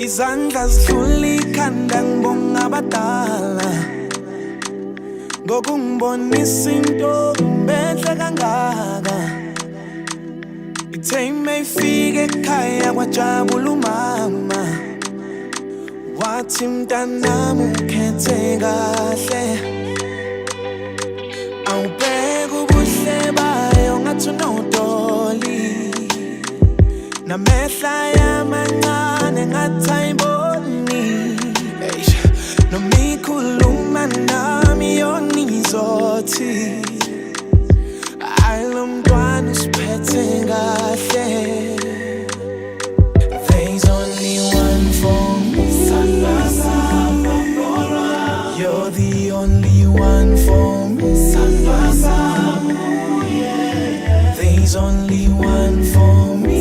Izandla zidlula ikhanda ngibonga abadala ngokungibonisa into enhle kangaka. Ithe mayifika ekhaya kwajabula umama, wathi mntanami ukhethe kahle. Awubheka ubuhle bayo ngathi unodoli, namehla yamancane ngathi ayiboni. Noma ikhuluma nami yona izothi hayi lo mntwana usiphethe kahle. There's only one for me, you're the only one for me. There's only one for me.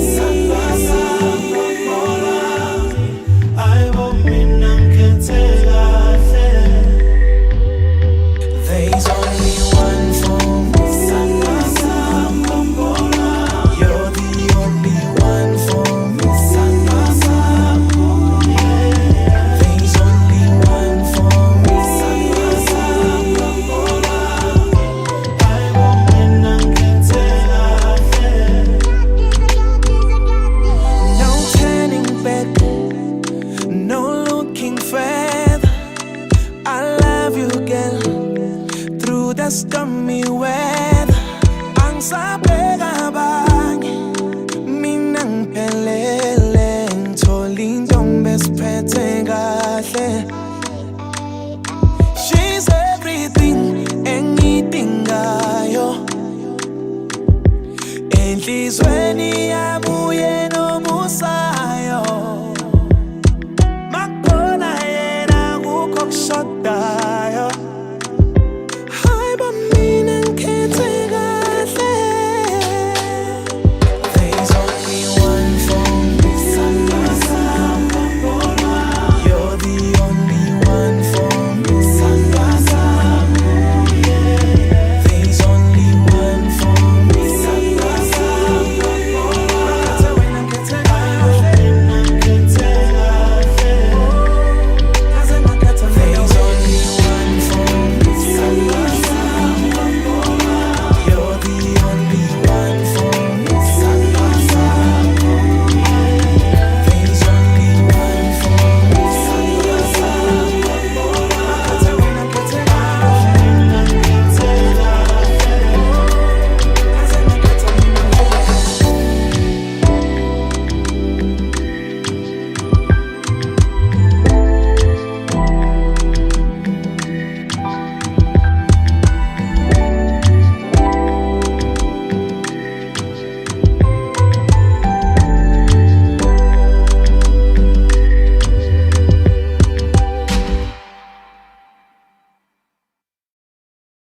There's only one for me. You're the only one for me. There's only one for me. No turning back, no looking further. I love you, girl, through the stormy weather. Angisabheka abanye, mina ngiphelele, ngithola intombi esiphethe kahle. She's everything engiyidingayo enhlizweni yami.